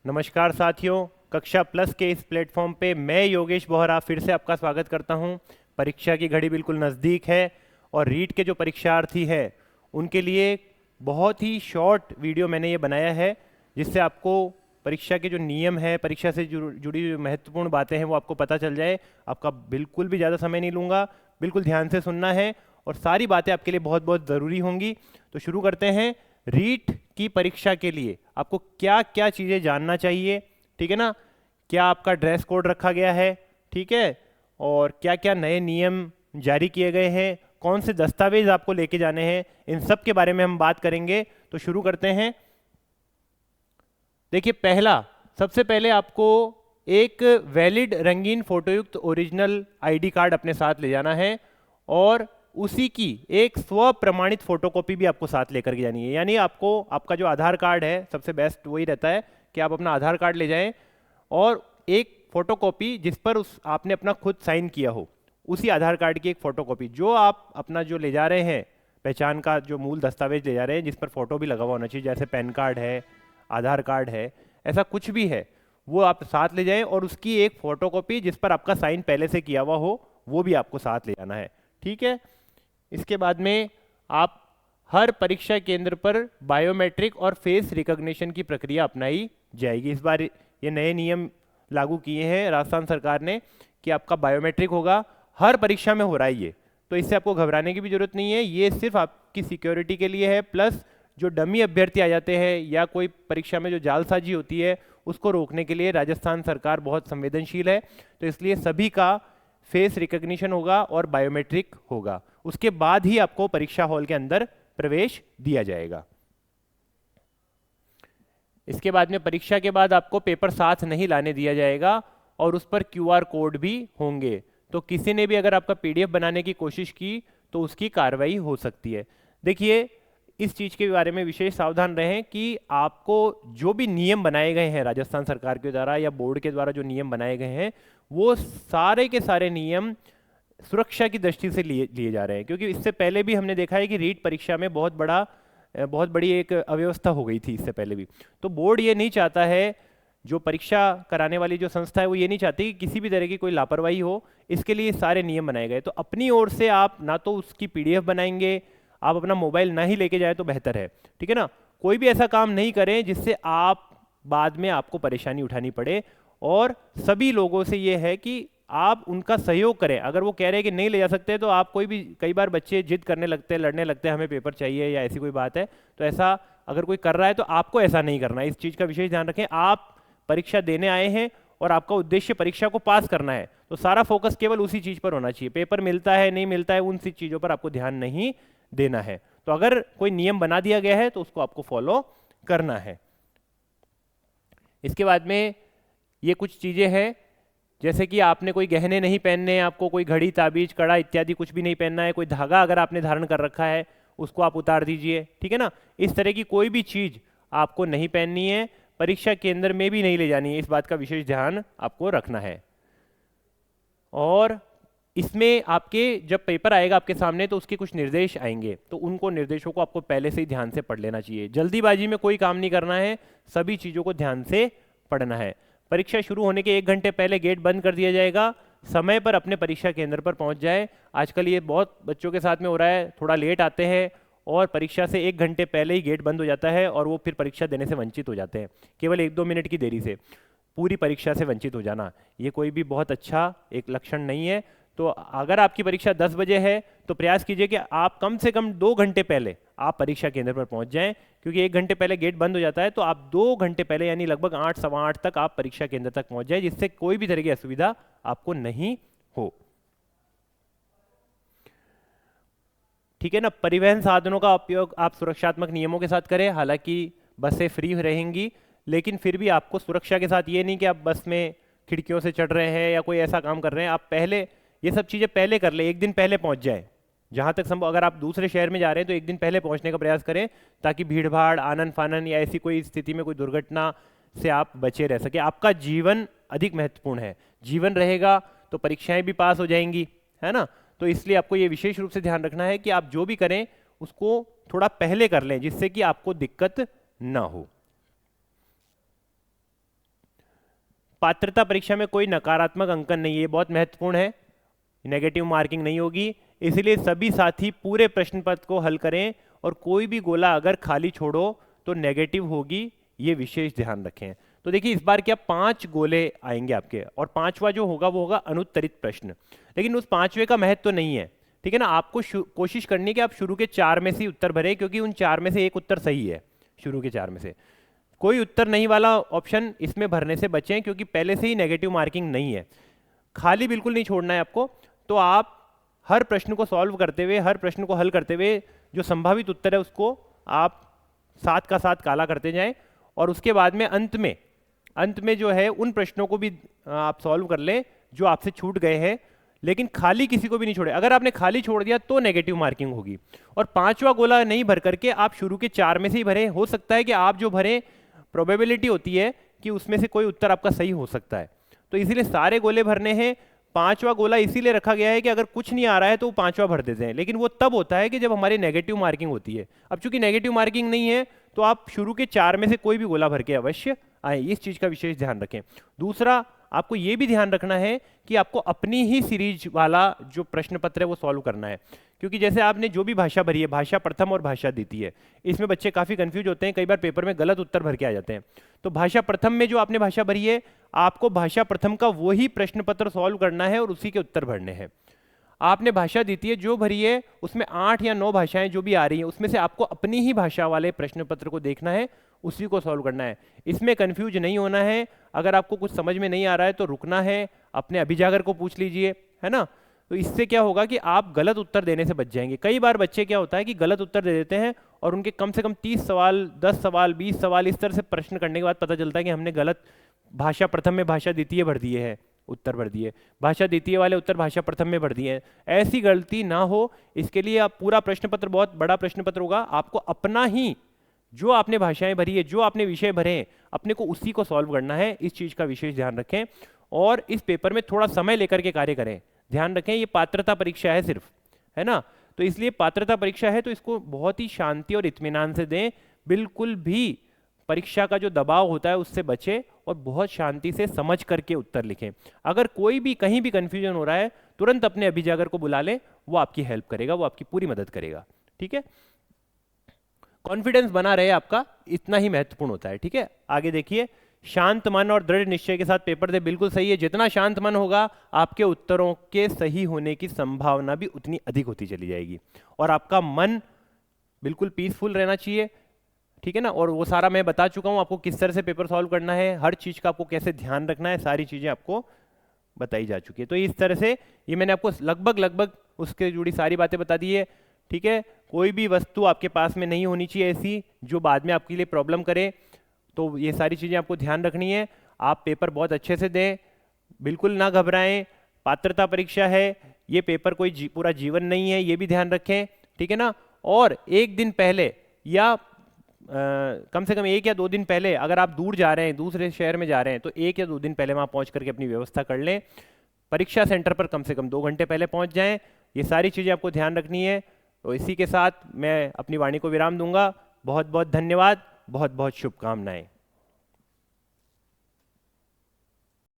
नमस्कार साथियों, कक्षा प्लस के इस प्लेटफॉर्म पे मैं योगेश बोहरा फिर से आपका स्वागत करता हूं। परीक्षा की घड़ी बिल्कुल नज़दीक है और रीट के जो परीक्षार्थी हैं उनके लिए बहुत ही शॉर्ट वीडियो मैंने ये बनाया है, जिससे आपको परीक्षा के जो नियम हैं, परीक्षा से जुड़ी जो महत्वपूर्ण बातें हैं वो आपको पता चल जाए। आपका बिल्कुल भी ज़्यादा समय नहीं लूँगा, बिल्कुल ध्यान से सुनना है और सारी बातें आपके लिए बहुत बहुत ज़रूरी होंगी। तो शुरू करते हैं। रीट की परीक्षा के लिए आपको क्या क्या चीज़ें जानना चाहिए, ठीक है ना। क्या आपका ड्रेस कोड रखा गया है, ठीक है, और क्या क्या नए नियम जारी किए गए हैं, कौन से दस्तावेज आपको लेके जाने हैं, इन सब के बारे में हम बात करेंगे। तो शुरू करते हैं। देखिए, सबसे पहले आपको एक वैलिड रंगीन फोटोयुक्त ओरिजिनल आईडी कार्ड अपने साथ ले जाना है और उसी की एक स्व प्रमाणित फोटोकॉपी भी आपको साथ लेकर के जानी है। यानी आपको आपका जो आधार कार्ड है, सबसे बेस्ट वही रहता है कि आप अपना आधार कार्ड ले जाएं और एक फोटोकॉपी जिस पर आपने अपना खुद साइन किया हो, उसी आधार कार्ड की एक फोटोकॉपी, जो आप अपना जो ले जा रहे हैं, पहचान का जो मूल दस्तावेज ले जा रहे हैं जिस पर फोटो भी लगा हुआ होना चाहिए, जैसे पैन कार्ड है, आधार कार्ड है, ऐसा कुछ भी है, वो आप साथ ले जाएं और उसकी एक फोटोकॉपी जिस पर आपका साइन पहले से किया हुआ हो वो भी आपको साथ ले जाना है, ठीक है। इसके बाद में आप हर परीक्षा केंद्र पर बायोमेट्रिक और फेस रिकॉग्निशन की प्रक्रिया अपनाई जाएगी। इस बार ये नए नियम लागू किए हैं राजस्थान सरकार ने कि आपका बायोमेट्रिक होगा, हर परीक्षा में हो रहा है ये, तो इससे आपको घबराने की भी जरूरत नहीं है। ये सिर्फ आपकी सिक्योरिटी के लिए है, प्लस जो डमी अभ्यर्थी आ जाते हैं या कोई परीक्षा में जो जालसाजी होती है उसको रोकने के लिए राजस्थान सरकार बहुत संवेदनशील है। तो इसलिए सभी का फेस रिकॉग्निशन होगा और बायोमेट्रिक होगा, उसके बाद ही आपको परीक्षा हॉल के अंदर प्रवेश दिया जाएगा। इसके बाद में परीक्षा के बाद आपको पेपर साथ नहीं लाने दिया जाएगा और उस पर क्यूआर कोड भी होंगे, तो किसी ने भी अगर आपका पीडीएफ बनाने की कोशिश की तो उसकी कार्रवाई हो सकती है। देखिए, इस चीज के बारे में विशेष सावधान रहें कि आपको जो भी नियम बनाए गए हैं राजस्थान सरकार के द्वारा या बोर्ड के द्वारा जो नियम बनाए गए हैं, वो सारे के सारे नियम सुरक्षा की दृष्टि से लिए जा रहे हैं। क्योंकि इससे पहले भी हमने देखा है कि रीट परीक्षा में बहुत बड़ी एक अव्यवस्था हो गई थी इससे पहले भी। तो बोर्ड ये नहीं चाहता है, जो परीक्षा कराने वाली जो संस्था है वो ये नहीं चाहती कि किसी भी तरह की कोई लापरवाही हो, इसके लिए सारे नियम बनाए गए। तो अपनी ओर से आप ना तो उसकी पीडीएफ बनाएंगे, आप अपना मोबाइल ना ही लेके जाए तो बेहतर है, ठीक है ना। कोई भी ऐसा काम नहीं करें जिससे आप बाद में आपको परेशानी उठानी पड़े। और सभी लोगों से ये है कि आप उनका सहयोग करें। अगर वो कह रहे हैं कि नहीं ले जा सकते तो आप कई बार बच्चे जिद करने लगते हैं, लड़ने लगते हैं, हमें पेपर चाहिए या ऐसी कोई बात है, तो ऐसा अगर कोई कर रहा है तो आपको ऐसा नहीं करना है। इस चीज़ का विशेष ध्यान रखें। आप परीक्षा देने आए हैं और आपका उद्देश्य परीक्षा को पास करना है, तो सारा फोकस केवल उसी चीज़ पर होना चाहिए। पेपर मिलता है नहीं मिलता है, उन सी चीज़ों पर आपको ध्यान नहीं देना है। तो अगर कोई नियम बना दिया गया है तो उसको आपको फॉलो करना है। इसके बाद में ये कुछ चीज़ें हैं, जैसे कि आपने कोई गहने नहीं पहनने हैं, आपको कोई घड़ी, ताबीज, कड़ा इत्यादि कुछ भी नहीं पहनना है। कोई धागा अगर आपने धारण कर रखा है उसको आप उतार दीजिए, ठीक है ना। इस तरह की कोई भी चीज़ आपको नहीं पहननी है, परीक्षा केंद्र में भी नहीं ले जानी है, इस बात का विशेष ध्यान आपको रखना है। और इसमें आपके जब पेपर आएगा आपके सामने तो उसके कुछ निर्देश आएंगे, तो उनको निर्देशों को आपको पहले से ही ध्यान से पढ़ लेना चाहिए। जल्दीबाजी में कोई काम नहीं करना है, सभी चीज़ों को ध्यान से पढ़ना है। परीक्षा शुरू होने के 1 घंटे पहले गेट बंद कर दिया जाएगा। समय पर अपने परीक्षा केंद्र पर पहुंच जाए। आजकल ये बहुत बच्चों के साथ में हो रहा है, थोड़ा लेट आते हैं और परीक्षा से 1 घंटे पहले ही गेट बंद हो जाता है और वो फिर परीक्षा देने से वंचित हो जाते हैं। केवल 1-2 मिनट की देरी से पूरी परीक्षा से वंचित हो जाना, ये कोई भी बहुत अच्छा एक लक्षण नहीं है। तो अगर आपकी परीक्षा 10 बजे है तो प्रयास कीजिए कि आप कम से कम 2 घंटे पहले आप परीक्षा केंद्र पर पहुंच जाएं, क्योंकि 1 घंटे पहले गेट बंद हो जाता है। तो आप 2 घंटे पहले यानी लगभग 8, सवा 8 तक आप परीक्षा केंद्र तक पहुंच जाए, जिससे कोई भी तरह की असुविधा आपको नहीं हो, ठीक है ना। परिवहन साधनों का उपयोग आप सुरक्षात्मक नियमों के साथ करें। हालांकि बसें फ्री रहेंगी, लेकिन फिर भी आपको सुरक्षा के साथ, ये नहीं कि आप बस में खिड़कियों से चढ़ रहे हैं या कोई ऐसा काम कर रहे हैं, आप पहले ये सब चीज़ें पहले कर ले, 1 दिन पहले पहुंच जाए जहां तक संभव। अगर आप दूसरे शहर में जा रहे हैं तो 1 दिन पहले पहुंचने का प्रयास करें, ताकि भीड़ भाड़, आनन फानन या ऐसी कोई स्थिति में कोई दुर्घटना से आप बचे रह सके। आपका जीवन अधिक महत्वपूर्ण है, जीवन रहेगा तो परीक्षाएं भी पास हो जाएंगी, है ना। तो इसलिए आपको ये विशेष रूप से ध्यान रखना है कि आप जो भी करें उसको थोड़ा पहले कर लें, जिससे कि आपको दिक्कत ना हो। पात्रता परीक्षा में कोई नकारात्मक अंकन नहीं है, ये बहुत महत्वपूर्ण है, नेगेटिव मार्किंग नहीं होगी। इसलिए सभी साथी पूरे प्रश्न पत्र को हल करें और कोई भी गोला अगर खाली छोड़ो तो नेगेटिव होगी, ये विशेष ध्यान रखें। तो देखिए इस बार क्या 5 गोले आएंगे आपके, और 5वां जो होगा वो होगा अनुत्तरित प्रश्न, लेकिन उस 5वें का महत्व तो नहीं है, ठीक है ना। आपको कोशिश करनी है कि आप शुरू के 4 में से ही उत्तर भरें, क्योंकि उन 4 में से एक उत्तर सही है। शुरू के 4 में से कोई उत्तर नहीं वाला ऑप्शन इसमें भरने से बचें, क्योंकि पहले से ही नेगेटिव मार्किंग नहीं है। खाली बिल्कुल नहीं छोड़ना है आपको। तो आप हर प्रश्न को सॉल्व करते हुए, हर प्रश्न को हल करते हुए जो संभावित उत्तर है उसको आप साथ का साथ काला करते जाएं, और उसके बाद में अंत में जो है उन प्रश्नों को भी आप सॉल्व कर लें जो आपसे छूट गए हैं, लेकिन खाली किसी को भी नहीं छोड़े। अगर आपने खाली छोड़ दिया तो नेगेटिव मार्किंग होगी। और 5वां गोला नहीं भर करके आप शुरू के 4 में से ही भरें। हो सकता है कि आप जो भरें, प्रोबेबिलिटी होती है कि उसमें से कोई उत्तर आपका सही हो सकता है, तो इसीलिए सारे गोले भरने हैं। 5वां गोला इसीलिए रखा गया है कि अगर कुछ नहीं आ रहा है तो वो 5वां भर देते हैं, लेकिन वो तब होता है कि जब हमारी नेगेटिव मार्किंग होती है। अब चूंकि नेगेटिव मार्किंग नहीं है तो आप शुरू के 4 में से कोई भी गोला भर के अवश्य आए, इस चीज का विशेष ध्यान रखें। दूसरा, आपको यह भी ध्यान रखना है कि आपको अपनी ही सीरीज वाला जो प्रश्न पत्र है वो सॉल्व करना है, क्योंकि जैसे आपने जो भी भाषा भरी है, भाषा प्रथम और भाषा द्वितीय, इसमें बच्चे काफी कंफ्यूज होते हैं, कई बार पेपर में गलत उत्तर भर के आ जाते हैं। तो भाषा प्रथम में जो आपने भाषा भरी है, आपको भाषा प्रथम का वही प्रश्न पत्र सॉल्व करना है और उसी के उत्तर भरने हैं। आपने भाषा द्वितीय जो भरी है उसमें 8 या 9 भाषाएं जो भी आ रही हैं, उसमें से आपको अपनी ही भाषा वाले प्रश्न पत्र को देखना है, उसी को सॉल्व करना है। इसमें कंफ्यूज नहीं होना है। अगर आपको कुछ समझ में नहीं आ रहा है तो रुकना है, अपने अभिजागर को पूछ लीजिए, है ना। तो इससे क्या होगा कि आप गलत उत्तर देने से बच जाएंगे। कई बार बच्चे क्या होता है कि गलत उत्तर दे देते हैं और उनके कम से कम 30 सवाल, 10 सवाल, 20 सवाल इस तरह से प्रश्न करने के बाद पता चलता है कि हमने गलत भाषा प्रथम में भाषा द्वितीय भर दिए हैं, उत्तर भर दिए, भाषा द्वितीय वाले उत्तर भाषा प्रथम में भर दिए हैं। ऐसी गलती ना हो, इसके लिए आप पूरा प्रश्न पत्र बहुत बड़ा प्रश्न पत्र होगा, आपको अपना ही जो आपने भाषाएं भरी है, जो आपने विषय भरे हैं, अपने को उसी को सॉल्व करना है। इस चीज का विशेष ध्यान रखें और इस पेपर में थोड़ा समय लेकर के कार्य करें। ध्यान रखें ये पात्रता परीक्षा है सिर्फ, है ना, तो इसलिए पात्रता परीक्षा है तो इसको बहुत ही शांति और इत्मीनान से दें। बिल्कुल भी परीक्षा का जो दबाव होता है उससे बचें और बहुत शांति से समझ करके उत्तर लिखें। अगर कोई भी कहीं भी कंफ्यूजन हो रहा है, तुरंत अपने अभिजागर को बुला लें, वो आपकी हेल्प करेगा, वो आपकी पूरी मदद करेगा। ठीक है, कॉन्फिडेंस बना रहे आपका, इतना ही महत्वपूर्ण होता है। ठीक है, आगे देखिए, शांत मन और दृढ़ निश्चय के साथ पेपर दे, बिल्कुल सही है। जितना शांत मन होगा, आपके उत्तरों के सही होने की संभावना भी उतनी अधिक होती चली जाएगी। और आपका मन बिल्कुल पीसफुल रहना चाहिए, ठीक है ना। और वो सारा मैं बता चुका हूं आपको, किस तरह से पेपर सॉल्व करना है, हर चीज का आपको कैसे ध्यान रखना है, सारी चीजें आपको बताई जा चुकी है। तो इस तरह से ये मैंने आपको लगभग उसके जुड़ी सारी बातें बता दी है। ठीक है, कोई भी वस्तु आपके पास में नहीं होनी चाहिए ऐसी जो बाद में आपके लिए प्रॉब्लम करे। तो ये सारी चीजें आपको ध्यान रखनी है। आप पेपर बहुत अच्छे से दें, बिल्कुल ना घबराएं। पात्रता परीक्षा है, ये पेपर कोई पूरा जीवन नहीं है, ये भी ध्यान रखें। ठीक है ना। और एक दिन पहले या कम से कम 1 या 2 दिन पहले, अगर आप दूर जा रहे हैं, दूसरे शहर में जा रहे हैं, तो 1 या 2 दिन पहले वहां पहुंच करके अपनी व्यवस्था कर लें। परीक्षा सेंटर पर कम से कम 2 घंटे पहले पहुंच जाएं। ये सारी चीजें आपको ध्यान रखनी है। तो इसी के साथ मैं अपनी वाणी को विराम दूंगा। बहुत बहुत धन्यवाद, बहुत बहुत शुभकामनाएं।